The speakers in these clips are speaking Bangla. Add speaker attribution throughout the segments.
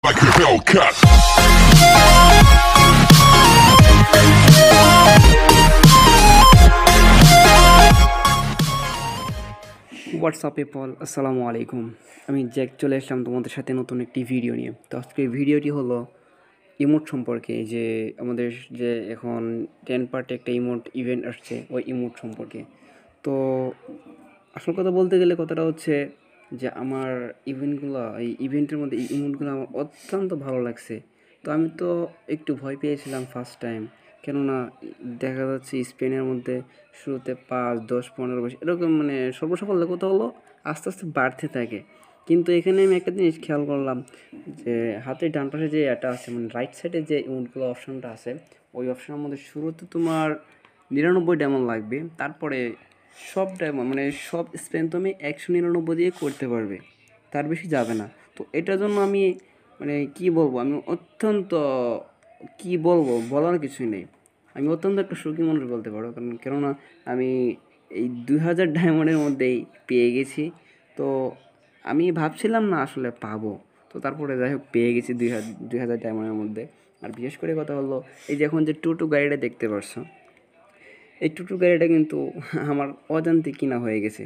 Speaker 1: like a Hellcat.
Speaker 2: WhatsApp people, আসসালামু আলাইকুম। আমি জ্যাক চলে আসলাম তোমাদের সাথে নতুন একটি ভিডিও নিয়ে। তো আজকের ভিডিওটি হলো ইমোট সম্পর্কে, যে আমাদের যে এখন 10 পার্টে একটা ইমোট ইভেন্ট আসছে, ওই ইমোট সম্পর্কে। তো আসল কথা বলতে গেলে কথাটা হচ্ছে যে আমার এই ইভেন্টের মধ্যে এই ইমোটগুলো আমার অত্যন্ত ভালো লাগছে। তো আমি তো একটু ভয় পেয়েছিলাম ফার্স্ট টাইম, কেননা দেখা যাচ্ছে স্পেনের মধ্যে শুরুতে 5, 10, 15, 20 এরকম মানে সর্বসাফল্য কত হলো আস্তে আস্তে বাড়তে থাকে। কিন্তু এখানে আমি একটা জিনিস খেয়াল করলাম যে হাতের ডান পাশে যে এটা আছে, মানে রাইট সাইডে যে ইমোটগুলো অপশানটা আছে, ওই অপশানের মধ্যে শুরুতে তোমার 99 ডায়মন্ড লাগবে, তারপরে সব ডায়মন্ড মানে সব স্পেন তুমি 199 দিয়ে করতে পারবে, তার বেশি যাবে না। তো এটার জন্য আমি মানে কি বলবো, আমি অত্যন্ত কি বলবো, বলার কিছুই নেই। আমি অত্যন্ত একটা সুখী মানুষ বলতে পারো, কেননা আমি এই 2000 ডায়মন্ডের মধ্যেই পেয়ে গেছি। তো আমি ভাবছিলাম না আসলে পাবো, তো তারপরে যাই হোক পেয়ে গেছি 2000 ডায়মন্ডের মধ্যে। আর বিশেষ করে কথা হলো এই যে এখন যে টুটু গাড়িটা দেখতে পারছো, এই টুটু গাড়িটা কিন্তু আমার অজান্তে কিনা হয়ে গেছে,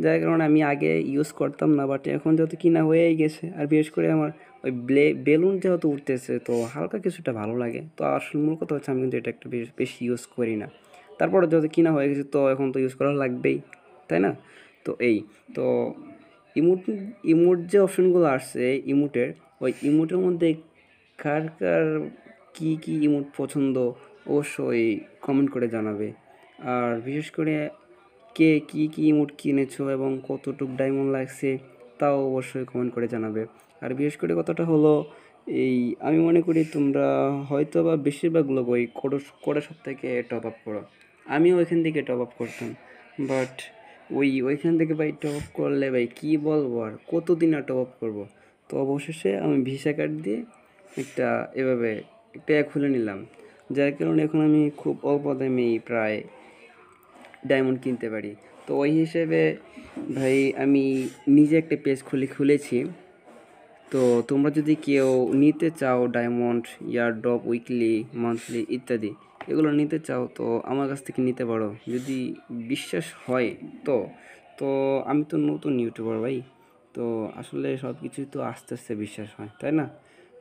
Speaker 2: যার কারণে আমি আগে ইউজ করতাম না, বাট এখন যেহেতু কিনা হয়েই গেছে। আর বিশেষ করে আমার ওই বেলুন যেহেতু উঠতেছে, তো হালকা কিছুটা ভালো লাগে। তো আসলে মূল কথা হচ্ছে আমি কিন্তু এটা একটা বেশি ইউজ করি না, তারপরে যেহেতু কিনা হয়ে গেছে তো এখন তো ইউজ করা লাগবেই, তাই না? তো তো ইমোট যে অপশনগুলো আসছে ইমোটের, ওই ইমোটের মধ্যে কার কার কী ইমোট পছন্দ অবশ্যই কমেন্ট করে জানাবে। আর বিশেষ করে কে কী ইমোট কিনেছো এবং কতটুক ডায়মন্ড লাগছে তাও অবশ্যই কমেন্ট করে জানাবে। আর বিশেষ করে কথাটা হলো আমি মনে করি তোমরা হয়তো বা বেশিরভাগ লোক ওই কোডা শপ থেকে টপ আপ করো। আমিও ওইখান থেকে টপ আপ করতাম, বাট ওইখান থেকে ভাই টপ আপ করলে ভাই কী বলবো, আর কতদিন আর টপ আপ করবো। তো অবশেষে আমি ভিসা কার্ড দিয়ে এভাবে একটা খুলে নিলাম, যার কারণে এখন আমি খুব অল্প দামেই প্রায় ডায়মন্ড কিনতে পারি। তো ওই হিসেবে ভাই আমি নিজে একটা পেজ খুলেছি। তো তোমরা যদি কেউ নিতে চাও ডায়মন্ড, ইয়ারড্রপ, উইকলি, মান্থলি ইত্যাদি এগুলো নিতে চাও, তো আমার কাছ থেকে নিতে পারো যদি বিশ্বাস হয়। তো আমি তো নতুন ইউটিউবার ভাই, তো আসলে সব কিছুই তো আস্তে আস্তে বিশ্বাস হয়, তাই না?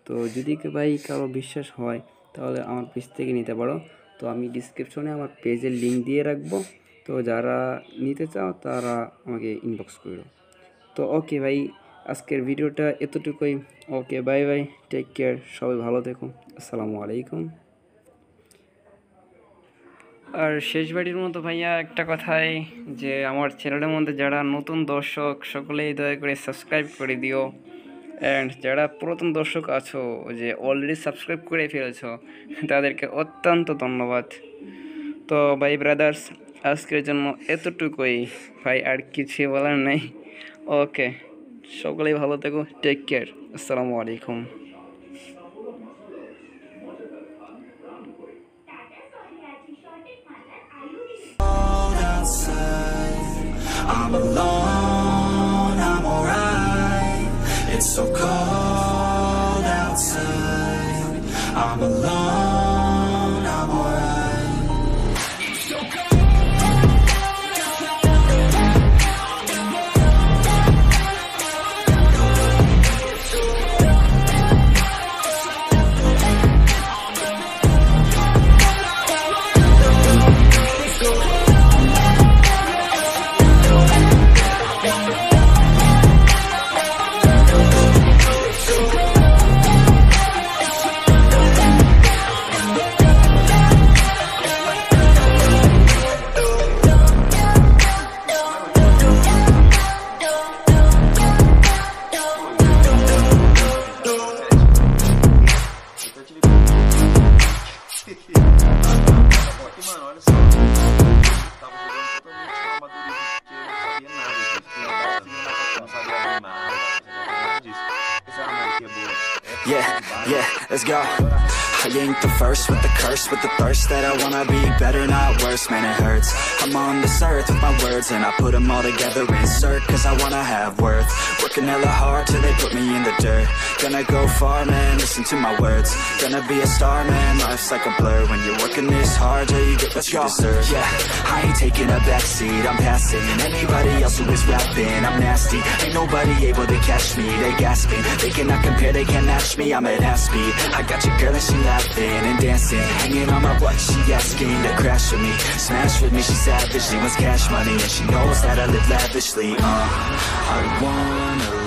Speaker 2: তো যদি ভাই কারো বিশ্বাস হয় তাহলে আমার পেজ থেকে নিতে পারো। তো আমি ডিসক্রিপশনে আমার পেজের লিঙ্ক দিয়ে রাখবো, তো যারা নিতে চাও তারা আমাকে ইনবক্স করো। তো ওকে ভাই, আজকের ভিডিওটা এতটুকুই। ওকে, বাই বাই, টেক কেয়ার, সবাই ভালো থেকো, আসসালামু আলাইকুম। আর শেষবারের মতো ভাইয়া একটা কথাই, যে আমার চ্যানেলের মধ্যে যারা নতুন দর্শক সকলেই দয়া করে সাবস্ক্রাইব করে দিও, অ্যান্ড যারা পুরাতন দর্শক আছো যে অলরেডি সাবস্ক্রাইব করে ফেলেছো তাদেরকে অত্যন্ত ধন্যবাদ। তো ভাই ব্রাদার্স, আজকের জন্য এতটুকুই ভাই, আর কিছু বলার নেই। ওকে, সকলেই ভালো থেকো, টেক কেয়ার, আসসালামু আলাইকুম।
Speaker 3: I'm alone, I'm alright. It's so cold outside. I'm alone, I'm alright. So yeah, let's go. I ain't the first with the curse, with the thirst that I wanna be better, not worse, man it hurts. I'm on this earth with my words and I put them all together, insert, cause I wanna have worth. Working hella hard till they put me in the dirt. Gonna go far, man, listen to my words. Gonna be a star, man, life's like a blur. When you're working this hard till you get what you deserve. Yeah, I ain't taking a backseat, I'm passing anybody else who is rapping. I'm nasty, ain't nobody able to catch me. They gasping, they cannot compare, they can't match me. I'm at half speed, I got your girl and she laughing and dancing, hanging on my butt, she asking to crash with me, smash with me, she savage, she wants cash money, and she knows that I live lavishly. I wanna